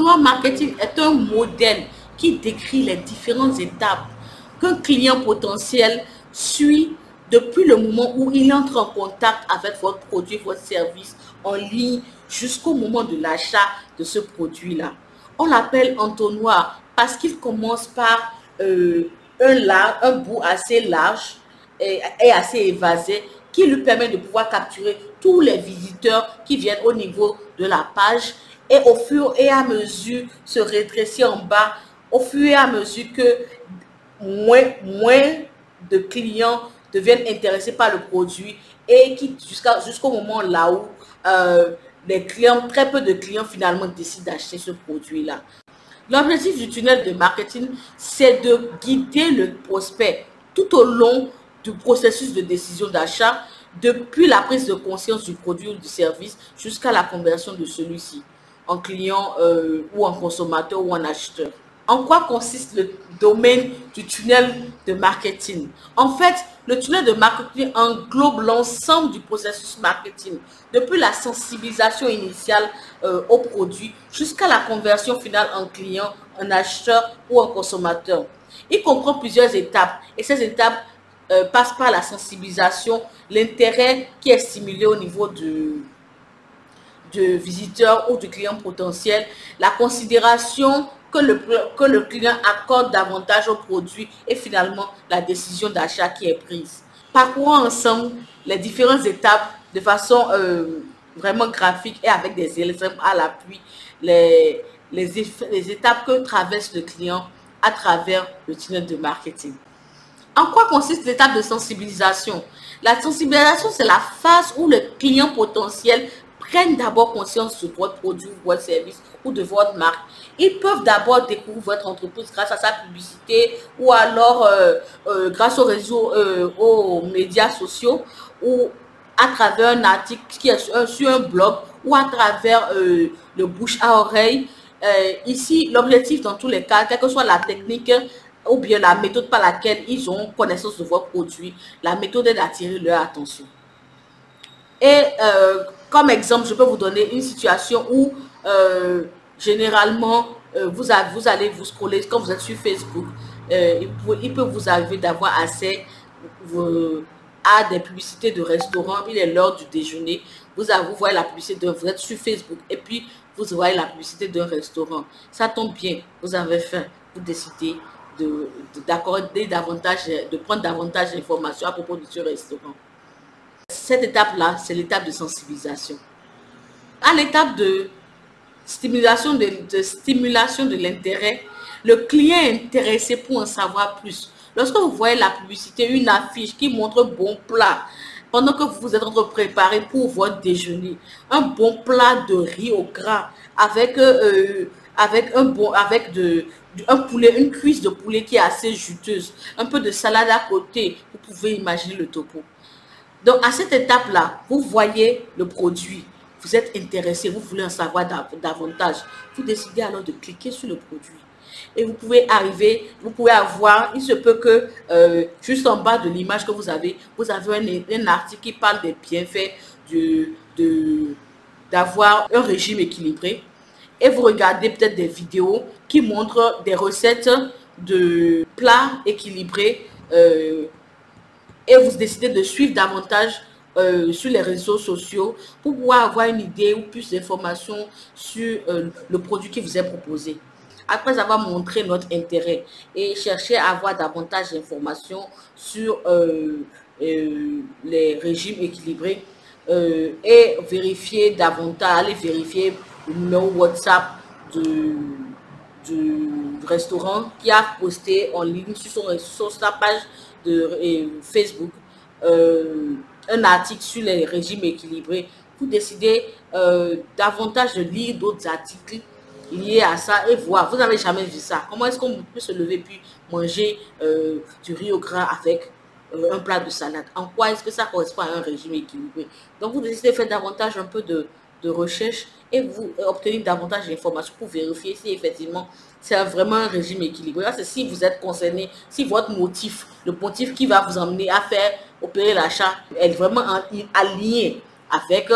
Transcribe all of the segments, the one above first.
Entonnoir marketing est un modèle qui décrit les différentes étapes qu'un client potentiel suit depuis le moment où il entre en contact avec votre produit, votre service en ligne jusqu'au moment de l'achat de ce produit-là. On l'appelle entonnoir parce qu'il commence par un bout assez large et assez évasé qui lui permet de pouvoir capturer tous les visiteurs qui viennent au niveau de la page et au fur et à mesure se rétrécir en bas au fur et à mesure que moins de clients deviennent intéressés par le produit et qui jusqu'au moment là où les clients, très peu de clients finalement décident d'acheter ce produit-là. L'objectif du tunnel de marketing, c'est de guider le prospect tout au long du processus de décision d'achat, depuis la prise de conscience du produit ou du service jusqu'à la conversion de celui-ci en client ou en consommateur ou en acheteur. En quoi consiste le domaine du tunnel de marketing? En fait, le tunnel de marketing englobe l'ensemble du processus marketing, depuis la sensibilisation initiale au produit jusqu'à la conversion finale en client, en acheteur ou en consommateur. Il comprend plusieurs étapes et ces étapes passent par la sensibilisation, l'intérêt qui est stimulé au niveau du visiteur ou du client potentiel, la considération que le client accorde davantage au produit et finalement la décision d'achat qui est prise. Parcourons ensemble les différentes étapes de façon vraiment graphique et avec des exemples à l'appui, les étapes que traverse le client à travers le tunnel de marketing. En quoi consiste l'étape de sensibilisation? La sensibilisation, c'est la phase où le client potentiel prennent d'abord conscience de votre produit, votre service ou de votre marque. Ils peuvent d'abord découvrir votre entreprise grâce à sa publicité ou alors grâce aux réseaux, aux médias sociaux ou à travers un article qui est sur un blog ou à travers le bouche à oreille. Ici, l'objectif dans tous les cas, quelle que soit la technique ou bien la méthode par laquelle ils ont connaissance de votre produit, la méthode est d'attirer leur attention. Et comme exemple, je peux vous donner une situation où généralement vous allez vous scroller quand vous êtes sur Facebook. Il peut vous arriver d'avoir accès à des publicités de restaurants. Il est l'heure du déjeuner. Vous voyez la publicité vous êtes sur Facebook et puis vous voyez la publicité d'un restaurant. Ça tombe bien, vous avez faim, vous décidez d'accorder davantage, de prendre davantage d'informations à propos de ce restaurant. Cette étape-là, c'est l'étape de sensibilisation. À l'étape de stimulation de l'intérêt, le client est intéressé pour en savoir plus. Lorsque vous voyez la publicité, une affiche qui montre un bon plat, pendant que vous êtes en train de préparer pour votre déjeuner, un bon plat de riz au gras avec un poulet, une cuisse de poulet qui est assez juteuse, un peu de salade à côté, vous pouvez imaginer le topo. Donc, à cette étape-là, vous voyez le produit, vous êtes intéressé, vous voulez en savoir davantage. Vous décidez alors de cliquer sur le produit. Et vous pouvez avoir, il se peut que juste en bas de l'image que vous avez un article qui parle des bienfaits d'avoir un régime équilibré. Et vous regardez peut-être des vidéos qui montrent des recettes de plats équilibrés et vous décidez de suivre davantage sur les réseaux sociaux pour pouvoir avoir une idée ou plus d'informations sur le produit qui vous est proposé. Après avoir montré notre intérêt et chercher à avoir davantage d'informations sur les régimes équilibrés et vérifier davantage, aller vérifier le numéro WhatsApp du restaurant qui a posté en ligne sur sa page de Facebook un article sur les régimes équilibrés. Vous décidez davantage de lire d'autres articles liés à ça et voir. Vous n'avez jamais vu ça. Comment est-ce qu'on peut se lever puis manger du riz au gras avec un plat de salade? En quoi est-ce que ça correspond à un régime équilibré? Donc, vous décidez de faire davantage un peu de recherche et vous obtenez davantage d'informations pour vérifier si effectivement c'est vraiment un régime équilibré. C'est si vous êtes concerné, si votre motif, le motif qui va vous emmener à faire opérer l'achat est vraiment aligné avec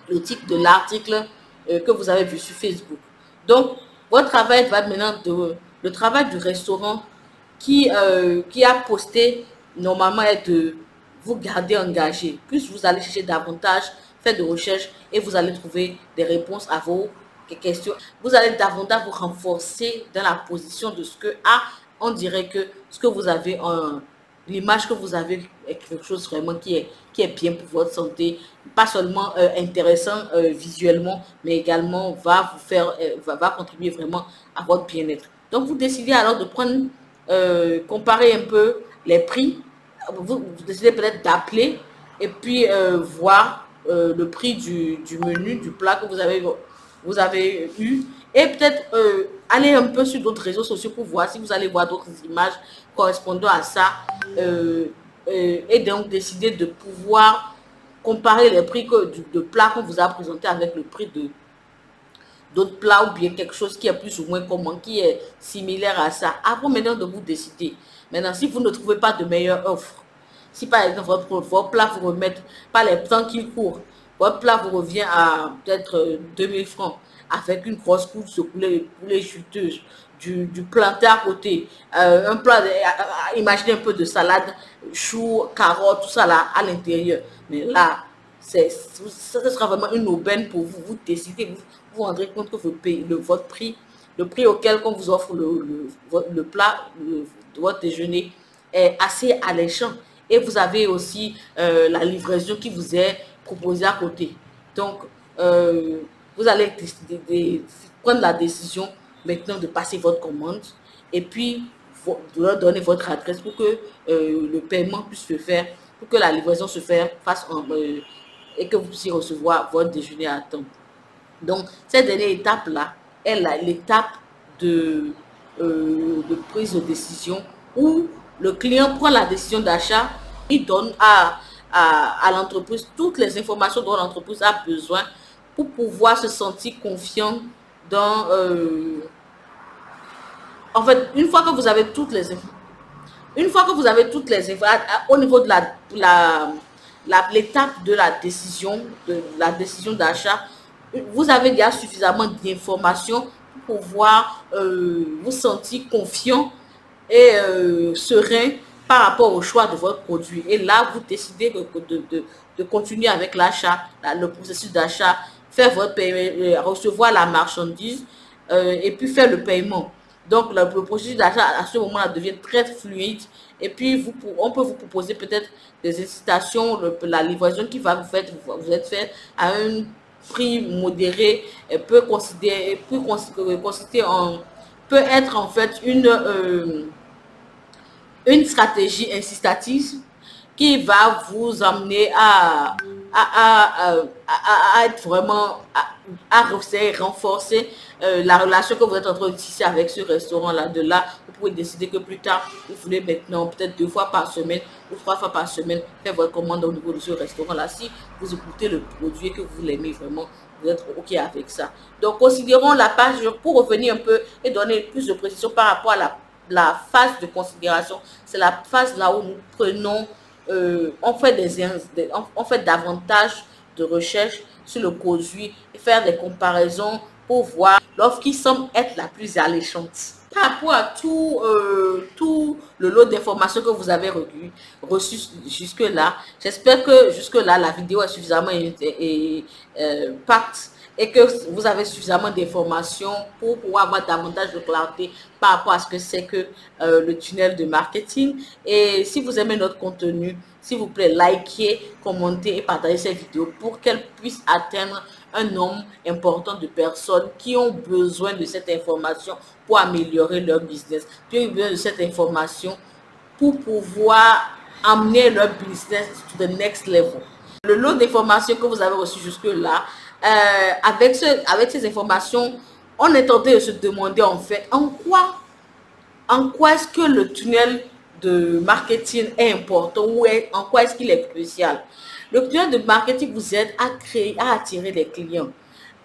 le titre de l'article que vous avez vu sur Facebook. Donc, votre travail va maintenant le travail du restaurant qui a posté normalement est de vous garder engagé. Plus vous allez chercher davantage, faire de recherches et vous allez trouver des réponses à vos questions. Vous allez davantage vous renforcer dans la position de ce que, on dirait que ce que vous avez en l'image que vous avez est quelque chose vraiment qui est bien pour votre santé, pas seulement intéressant visuellement, mais également va vous faire, va contribuer vraiment à votre bien-être. Donc, vous décidez alors de prendre, comparer un peu les prix. Vous décidez peut-être d'appeler et puis voir le prix du menu, du plat que vous avez eu, et peut-être aller un peu sur d'autres réseaux sociaux pour voir si vous allez voir d'autres images correspondant à ça, et donc décider de pouvoir comparer les prix de plats qu'on vous a présenté avec le prix de d'autres plats, ou bien quelque chose qui est plus ou moins commun, qui est similaire à ça. Avant maintenant de vous décider. Maintenant, si vous ne trouvez pas de meilleure offre, si par exemple votre plat vous remet pas les temps qu'il court, votre plat vous revient à peut-être 2000 francs avec une grosse couche de poulet juteuse, du plantain à côté, un plat, imaginez un peu de salade, choux, carottes, tout ça là à l'intérieur. Mais là, ça sera vraiment une aubaine pour vous. Vous décidez, vous vous rendrez compte que vous payez votre prix, le prix auquel on vous offre le plat, votre déjeuner est assez alléchant. Et vous avez aussi la livraison qui vous est proposée à côté. Donc, vous allez prendre la décision maintenant de passer votre commande et puis de leur donner votre adresse pour que le paiement puisse se faire, pour que la livraison se fasse et que vous puissiez recevoir votre déjeuner à temps. Donc, cette dernière étape-là est l'étape de prise de décision où le client prend la décision d'achat, il donne à l'entreprise toutes les informations dont l'entreprise a besoin pour pouvoir se sentir confiant dans... en fait, une fois que vous avez toutes les informations, au niveau de l'étape de la décision d'achat, vous avez déjà suffisamment d'informations pour pouvoir vous sentir confiant et serein par rapport au choix de votre produit. Et là, vous décidez de continuer avec l'achat, le processus d'achat, faire votre paiement, recevoir la marchandise et puis faire le paiement. Donc, le processus d'achat à ce moment-là devient très fluide. Et puis, on peut vous proposer peut-être des incitations, la livraison qui va vous être faite à un prix modéré, peut être en fait une stratégie incitative qui va vous amener à être vraiment, à renforcer la relation que vous êtes en train de tisser avec ce restaurant-là. De là, vous pouvez décider que plus tard, vous voulez maintenant peut-être 2 fois par semaine ou 3 fois par semaine faire votre commande au niveau de ce restaurant-là. Si vous écoutez le produit et que vous l'aimez vraiment, vous êtes OK avec ça. Donc, considérons la page, pour revenir un peu et donner plus de précision par rapport à la phase de considération. C'est la phase là où nous prenons, on fait davantage de recherches sur le produit et faire des comparaisons pour voir l'offre qui semble être la plus alléchante. Par rapport à tout le lot d'informations que vous avez reçu jusque-là, j'espère que jusque-là, la vidéo est suffisamment impacte et que vous avez suffisamment d'informations pour pouvoir avoir davantage de clarté par rapport à ce que c'est que le tunnel de marketing. Et si vous aimez notre contenu, s'il vous plaît, likez, commentez et partagez cette vidéo pour qu'elle puisse atteindre un nombre important de personnes qui ont besoin de cette information pour améliorer leur business, qui ont besoin de cette information pour pouvoir amener leur business to the next level. Le lot d'informations que vous avez reçu jusque-là, avec ces informations, on est tenté de se demander en fait en quoi est-ce que le tunnel de marketing est important, ou en quoi est-ce qu'il est crucial. Le tunnel de marketing vous aide à attirer des clients.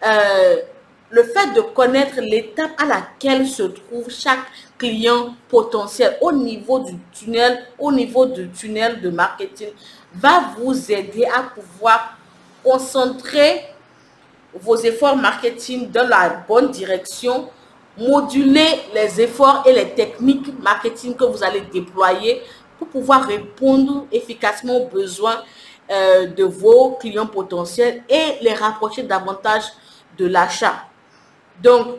Le fait de connaître l'étape à laquelle se trouve chaque client potentiel au niveau du tunnel de marketing va vous aider à pouvoir concentrer vos efforts marketing dans la bonne direction, moduler les efforts et les techniques marketing que vous allez déployer pour pouvoir répondre efficacement aux besoins de vos clients potentiels et les rapprocher davantage de l'achat. Donc,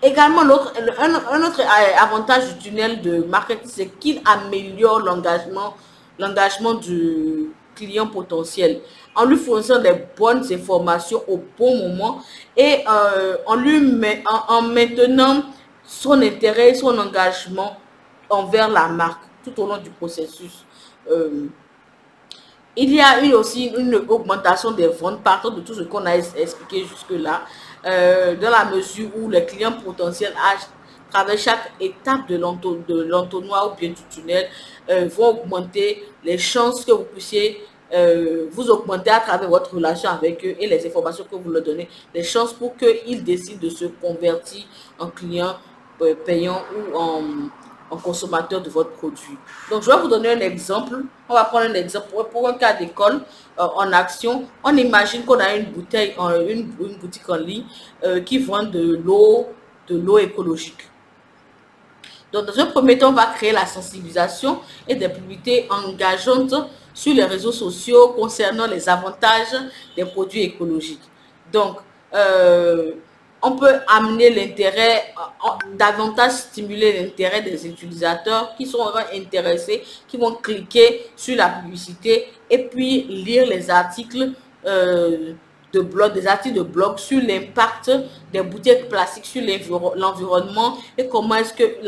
également, un autre avantage du tunnel de marketing, c'est qu'il améliore l'engagement du client potentiel en lui fournissant les bonnes informations au bon moment et en maintenant son intérêt, son engagement envers la marque tout au long du processus. Il y a aussi une augmentation des ventes partant de tout ce qu'on a expliqué jusque-là, dans la mesure où les clients potentiels, à travers chaque étape de l'entonnoir ou bien du tunnel, vont augmenter les chances que vous puissiez vous augmenter à travers votre relation avec eux et les informations que vous leur donnez, les chances pour qu'ils décident de se convertir en client payant ou en consommateur de votre produit. Donc, je vais vous donner un exemple. On va prendre un exemple pour un cas d'école en action. On imagine qu'on a une boutique en ligne qui vend de l'eau écologique. Donc, dans un premier temps, on va créer la sensibilisation et des publicités engageantes sur les réseaux sociaux concernant les avantages des produits écologiques. Donc, on peut amener l'intérêt, davantage stimuler l'intérêt des utilisateurs qui sont intéressés, qui vont cliquer sur la publicité et puis lire les articles de blog sur l'impact des bouteilles plastiques sur l'environnement et comment est-ce que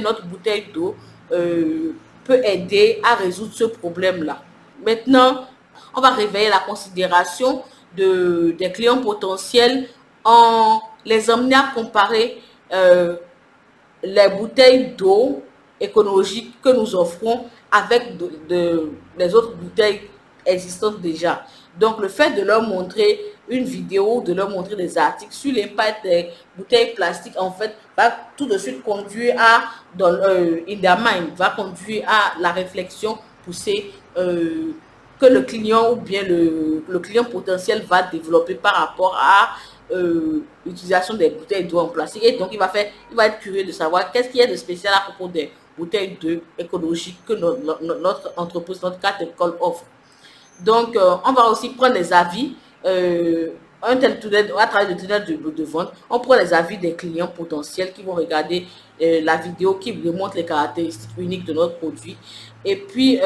notre bouteille d'eau peut aider à résoudre ce problème-là. Maintenant, on va réveiller la considération des clients potentiels en les amener à comparer les bouteilles d'eau écologiques que nous offrons avec les autres bouteilles existantes déjà. Donc, le fait de leur montrer une vidéo, de leur montrer des articles sur l'impact des bouteilles plastiques, en fait, va tout de suite conduire va conduire à la réflexion poussée que le client ou bien le client potentiel va développer par rapport à l'utilisation des bouteilles d'eau en plastique. Et donc, il va être curieux de savoir qu'est-ce qu'il y a de spécial à propos des bouteilles d'eau écologiques que notre entreprise, notre carte d'école offre. Donc, on va aussi prendre les avis. À travers le tunnel de vente, on prend les avis des clients potentiels qui vont regarder la vidéo qui démontre les caractéristiques uniques de notre produit. Et puis,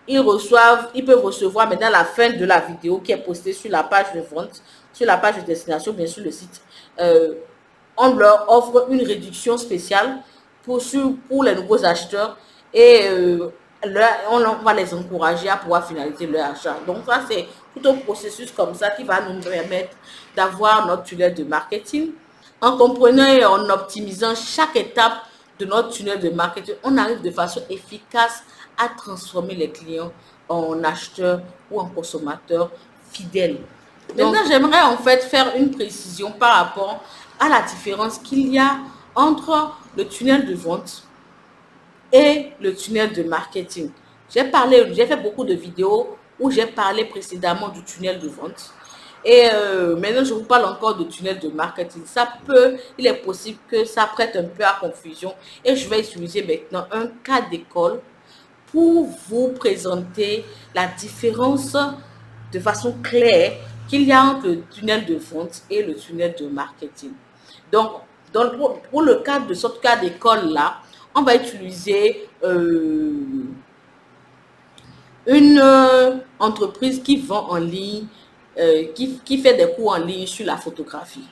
ils peuvent recevoir maintenant la fin de la vidéo qui est postée sur la page de vente, sur la page de destination, bien sûr le site. On leur offre une réduction spéciale pour les nouveaux acheteurs et on va les encourager à pouvoir finaliser leur achat. Donc ça, c'est tout un processus comme ça qui va nous permettre d'avoir notre tunnel de marketing. En comprenant et en optimisant chaque étape de notre tunnel de marketing, on arrive de façon efficace à transformer les clients en acheteurs ou en consommateurs fidèles. Maintenant, j'aimerais en fait faire une précision par rapport à la différence qu'il y a entre le tunnel de vente et le tunnel de marketing. J'ai fait beaucoup de vidéos où j'ai parlé précédemment du tunnel de vente. Et maintenant, je vous parle encore de tunnel de marketing. Il est possible que ça prête un peu à confusion. Et je vais utiliser maintenant un cas d'école pour vous présenter la différence de façon claire qu'il y a entre le tunnel de vente et le tunnel de marketing. Donc, pour le cadre de ce cas d'école-là, on va utiliser une entreprise qui vend en ligne, qui fait des cours en ligne sur la photographie.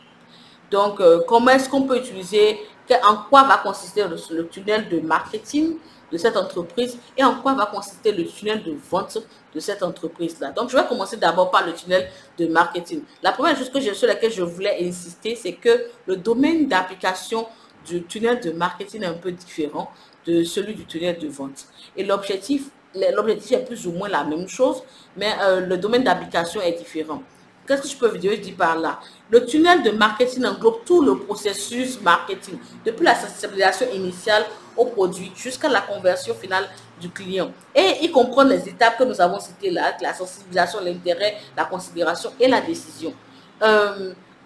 Donc, comment est-ce qu'on peut utiliser, en quoi va consister le tunnel de marketing de cette entreprise et en quoi va consister le tunnel de vente de cette entreprise-là. Donc, je vais commencer d'abord par le tunnel de marketing. La première chose sur laquelle je voulais insister, c'est que le domaine d'application du tunnel de marketing est un peu différent de celui du tunnel de vente. Et l'objectif est plus ou moins la même chose, mais le domaine d'application est différent. Qu'est-ce que je peux vous dire par là? Le tunnel de marketing englobe tout le processus marketing, depuis la sensibilisation initiale au produit jusqu'à la conversion finale du client. Et il comprend les étapes que nous avons citées là, la sensibilisation, l'intérêt, la considération et la décision.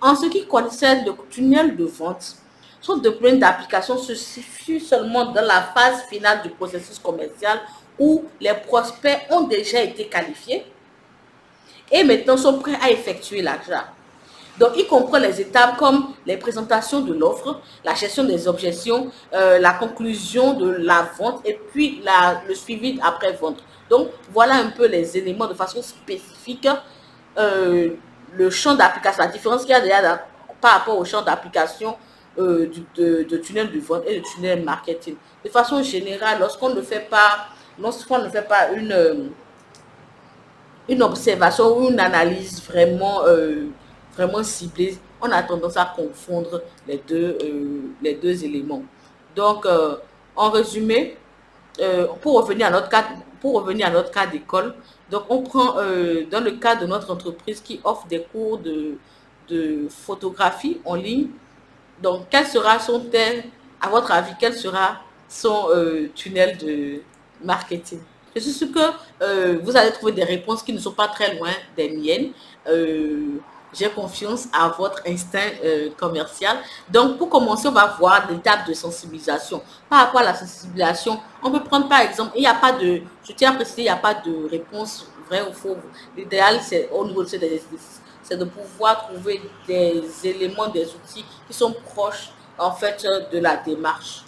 En ce qui concerne le tunnel de vente, son domaine d'application se situe seulement dans la phase finale du processus commercial où les prospects ont déjà été qualifiés et maintenant sont prêts à effectuer l'achat. Donc, il comprend les étapes comme les présentations de l'offre, la gestion des objections, la conclusion de la vente et puis le suivi après-vente. Donc, voilà un peu les éléments de façon spécifique, le champ d'application, la différence qu'il y a déjà par rapport au champ d'application de tunnel de vente et de tunnel marketing. De façon générale, lorsqu'on ne fait pas une observation ou une analyse vraiment, vraiment ciblée, on a tendance à confondre les deux éléments. Donc, en résumé, pour revenir à notre cas d'école, donc on prend dans le cas de notre entreprise qui offre des cours de photographie en ligne. Donc, à votre avis, quel sera son tunnel de marketing? Je suis sûre que vous allez trouver des réponses qui ne sont pas très loin des miennes. J'ai confiance à votre instinct commercial. Donc, pour commencer, on va voir l'étape de sensibilisation. Par rapport à la sensibilisation, on peut prendre par exemple, il n'y a pas de, je tiens à préciser, il n'y a pas de réponse vraie ou faux. L'idéal, c'est au niveau de ces exercices, c'est de pouvoir trouver des éléments, des outils qui sont proches en fait de la démarche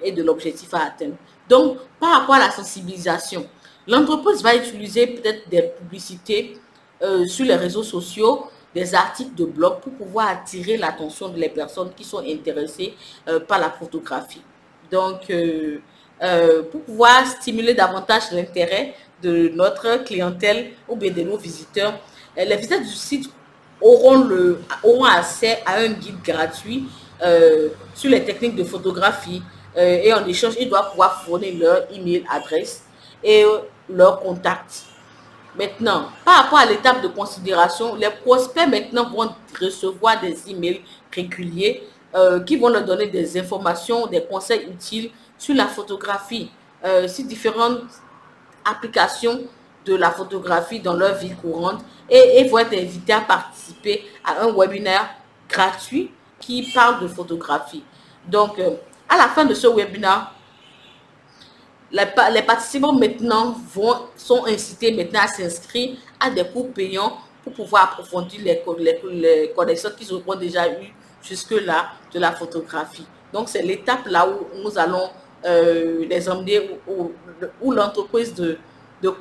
et de l'objectif à atteindre. Donc, par rapport à la sensibilisation, l'entreprise va utiliser peut-être des publicités sur les réseaux sociaux, des articles de blog pour pouvoir attirer l'attention des personnes qui sont intéressées par la photographie. Donc, pour pouvoir stimuler davantage l'intérêt de notre clientèle ou bien de nos visiteurs, les visiteurs du site auront accès à un guide gratuit sur les techniques de photographie et en échange, ils doivent pouvoir fournir leur email adresse et leur contact. Maintenant, par rapport à l'étape de considération, les prospects maintenant vont recevoir des emails réguliers qui vont leur donner des informations, des conseils utiles sur la photographie, sur différentes applications de la photographie dans leur vie courante et vont être invités à participer à un webinaire gratuit qui parle de photographie. Donc, à la fin de ce webinaire, les participants maintenant sont incités maintenant à s'inscrire à des cours payants pour pouvoir approfondir les connaissances qu'ils auront déjà eues jusque-là de la photographie. Donc, c'est l'étape là où nous allons les emmener, où l'entreprise de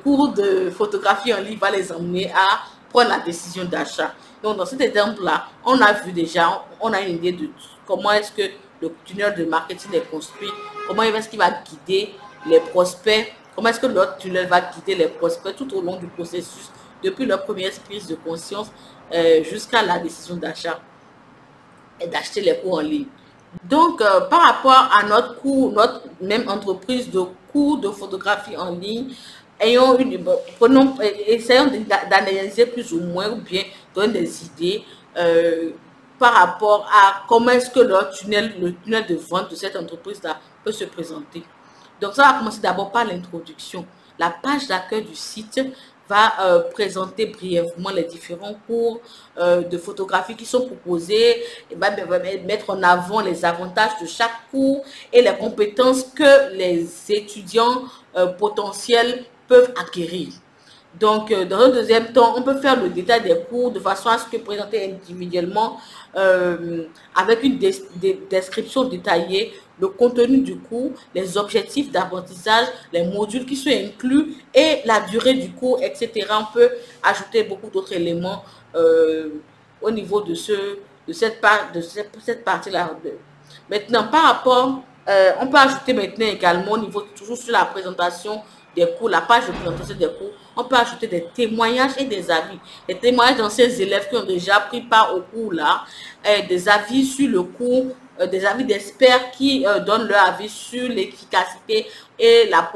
cours de photographie en ligne va les emmener à prendre la décision d'achat. Donc, dans cet exemple-là, on a vu déjà, on a une idée de comment est-ce que le tunnel de marketing est construit, comment est-ce qu'il va guider les prospects, comment est-ce que notre tunnel va guider les prospects tout au long du processus, depuis leur première prise de conscience jusqu'à la décision d'achat et d'acheter les cours en ligne. Donc, par rapport à notre cours, notre même entreprise de cours de photographie en ligne, essayons d'analyser plus ou moins ou bien donner des idées par rapport à comment est-ce que le tunnel de vente de cette entreprise-là peut se présenter. Donc, ça va commencer d'abord par l'introduction. La page d'accueil du site va présenter brièvement les différents cours de photographie qui sont proposés, et va mettre en avant les avantages de chaque cours et les compétences que les étudiants potentiels peuvent acquérir. Donc, dans un deuxième temps, on peut faire le détail des cours de façon à ce que présenter individuellement avec une description détaillée, le contenu du cours, les objectifs d'apprentissage, les modules qui sont inclus et la durée du cours, etc. On peut ajouter beaucoup d'autres éléments au niveau de cette partie-là. Maintenant, par rapport, on peut ajouter maintenant également au niveau, toujours sur la présentation des cours, la page de présentation des cours, on peut ajouter des témoignages et des avis. Des témoignages d'anciens élèves qui ont déjà pris part au cours là, des avis sur le cours des avis d'experts qui donnent leur avis sur l'efficacité et la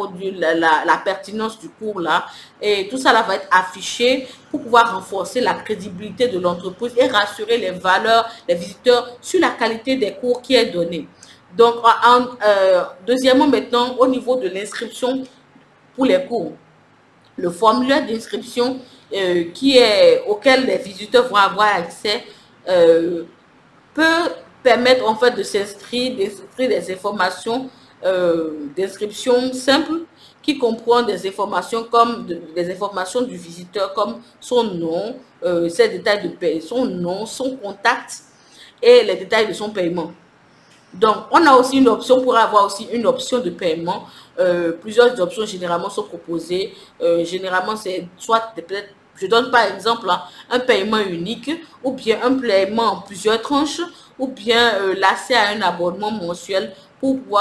pertinence du cours là. Et tout ça là va être affiché pour pouvoir renforcer la crédibilité de l'entreprise et rassurer les visiteurs sur la qualité des cours qui est donné. Donc, deuxièmement, maintenant, au niveau de l'inscription pour les cours, le formulaire d'inscription auquel les visiteurs vont avoir accès peut permettre en fait de s'inscrire, des informations d'inscription simples qui comprend des informations comme des informations du visiteur comme son nom, ses détails de paie, son nom, son contact et les détails de son paiement. Donc, on a aussi une option pour avoir aussi une option de paiement. Plusieurs options généralement sont proposées. Généralement, c'est soit peut-être, je donne par exemple un paiement unique ou bien un paiement en plusieurs tranches ou bien l'accès à un abonnement mensuel pour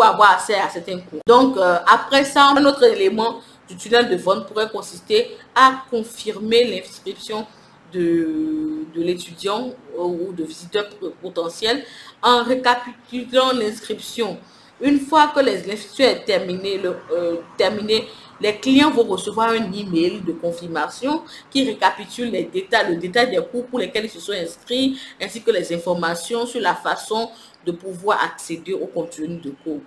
avoir accès à certains cours. Donc, après ça, un autre élément du tunnel de vente pourrait consister à confirmer l'inscription de l'étudiant ou de visiteur potentiel en récapitulant l'inscription. Une fois que l'inscription est terminée, les clients vont recevoir un email de confirmation qui récapitule le détail des cours pour lesquels ils se sont inscrits, ainsi que les informations sur la façon de pouvoir accéder au contenu de cours.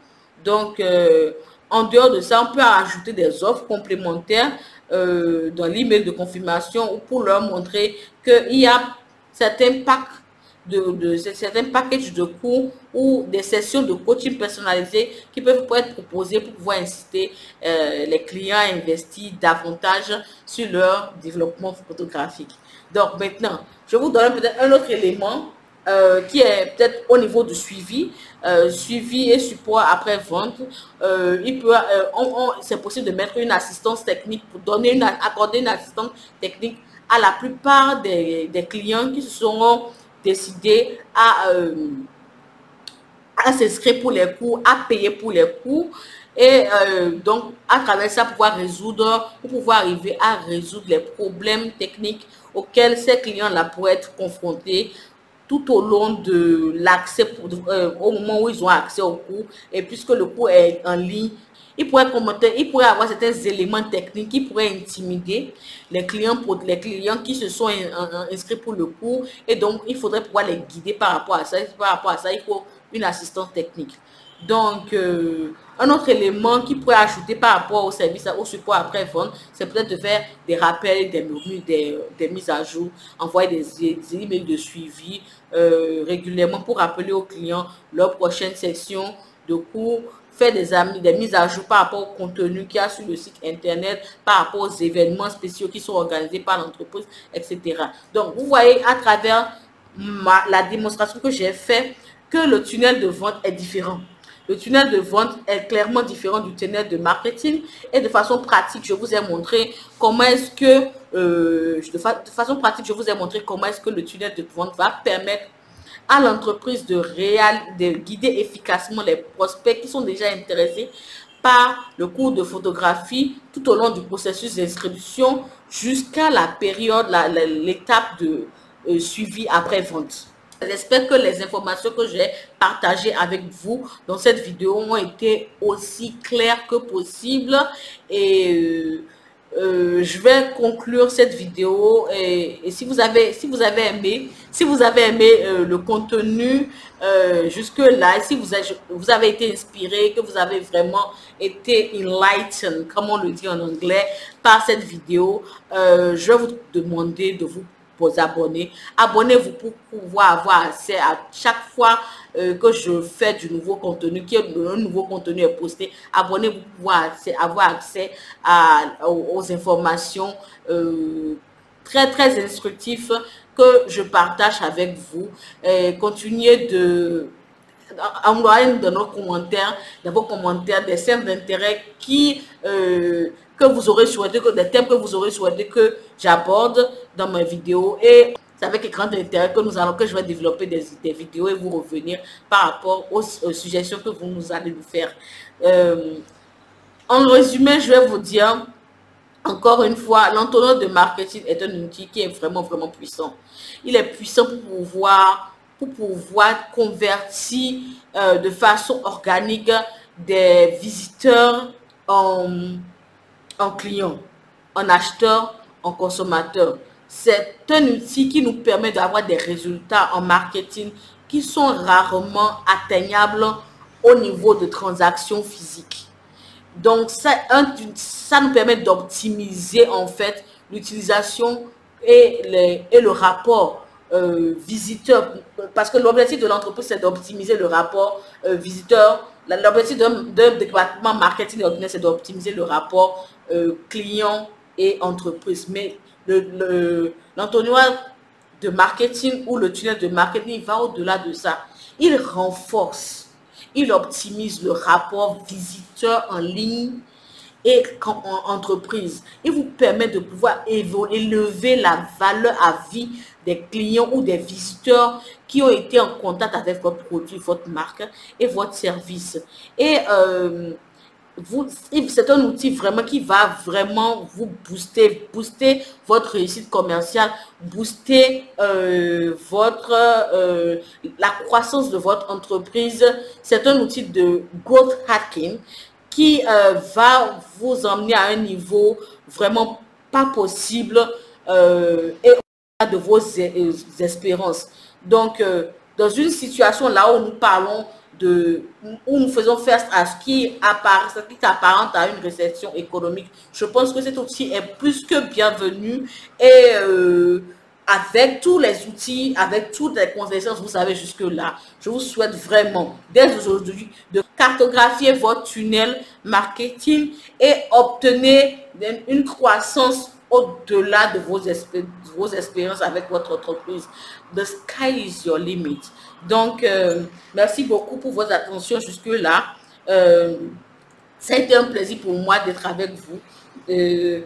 Donc, en dehors de ça, on peut ajouter des offres complémentaires dans l'email de confirmation pour leur montrer qu'il y a certains packs certains packages de cours ou des sessions de coaching personnalisées qui peuvent être proposées pour pouvoir inciter les clients à investir davantage sur leur développement photographique. Donc maintenant, je vous donne peut-être un autre élément qui est peut-être au niveau du suivi, suivi et support après vente. C'est possible de mettre une assistance technique pour accorder une assistance technique à la plupart des clients qui se seront décidés à s'inscrire pour les cours, à payer pour les cours et donc à travers ça pouvoir arriver à résoudre les problèmes techniques auxquels ces clients-là pourraient être confrontés tout au long de l'accès, au moment où ils ont accès au cours. Et puisque le cours est en ligne, il pourrait avoir certains éléments techniques qui pourraient intimider les clients qui se sont inscrits pour le cours. Et donc, il faudrait pouvoir les guider par rapport à ça. Par rapport à ça, il faut une assistance technique. Donc, un autre élément qui pourrait ajouter par rapport au service, au support après-vente, c'est peut-être de faire des rappels, des mises à jour, envoyer des emails de suivi régulièrement pour rappeler aux clients leur prochaine session de cours, faire des mises à jour par rapport au contenu qu'il y a sur le site internet, par rapport aux événements spéciaux qui sont organisés par l'entreprise, etc. Donc, vous voyez à travers la démonstration que j'ai faite que le tunnel de vente est différent. Le tunnel de vente est clairement différent du tunnel de marketing et de façon pratique, je vous ai montré comment est-ce que, de façon pratique, je vous ai montré comment est-ce que le tunnel de vente va permettre à l'entreprise de guider efficacement les prospects qui sont déjà intéressés par le cours de photographie tout au long du processus d'inscription jusqu'à la période, l'étape de suivi après-vente. J'espère que les informations que j'ai partagées avec vous dans cette vidéo ont été aussi claires que possible et je vais conclure cette vidéo et si vous avez aimé le contenu jusque là, si vous avez été inspiré, que vous avez vraiment été enlightened, comme on le dit en anglais, par cette vidéo, je vais vous demander de vous abonner. Abonnez-vous pour pouvoir avoir accès à chaque fois que je fais du nouveau contenu, un nouveau contenu est posté. Abonnez-vous pour pouvoir avoir accès aux informations très instructives que je partage avec vous. Continuez envoyer dans nos commentaires, dans vos commentaires, des centres d'intérêt que vous aurez souhaité, des thèmes que vous aurez souhaité que j'aborde dans mes vidéos. Et c'est avec grand intérêt que je vais développer des vidéos et vous revenir par rapport aux suggestions que vous allez nous faire. En résumé, je vais vous dire encore une fois, l'entonnoir de marketing est un outil qui est vraiment puissant. Il est puissant pour pour pouvoir convertir de façon organique des visiteurs en clients, en acheteurs, en consommateurs. C'est un outil qui nous permet d'avoir des résultats en marketing qui sont rarement atteignables au niveau de transactions physiques. Donc, ça nous permet d'optimiser en fait l'utilisation et le rapport visiteur. Parce que l'objectif de l'entreprise, c'est d'optimiser le rapport visiteur. L'objectif d'un département marketing ordinaire, c'est d'optimiser le rapport client et entreprise. Mais l'entonnoir de marketing ou le tunnel de marketing va au-delà de ça. Il renforce, il optimise le rapport visiteur en ligne et en entreprise. Il vous permet de pouvoir élever la valeur à vie des clients ou des visiteurs qui ont été en contact avec votre produit, votre marque et votre service. Et c'est un outil vraiment qui va vraiment vous booster votre réussite commerciale, booster la croissance de votre entreprise. C'est un outil de growth hacking qui va vous emmener à un niveau vraiment pas possible et au-delà de vos espérances. Donc, dans une situation là où nous parlons où nous faisons face à ce qui apparente à une récession économique, je pense que cet outil est plus que bienvenu et avec tous les outils, avec toutes les connaissances que vous avez jusque-là, je vous souhaite vraiment, dès aujourd'hui, de cartographier votre tunnel marketing et obtenir une croissance au-delà de vos expériences avec votre entreprise. The sky is your limit. Donc, merci beaucoup pour votre attention jusque-là. Ça a été un plaisir pour moi d'être avec vous. Et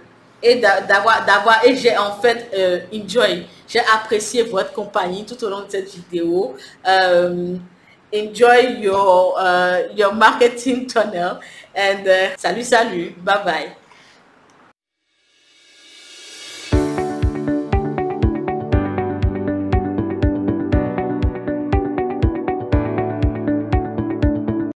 j'ai en fait j'ai apprécié votre compagnie tout au long de cette vidéo. Enjoy your marketing tunnel and salut, bye bye.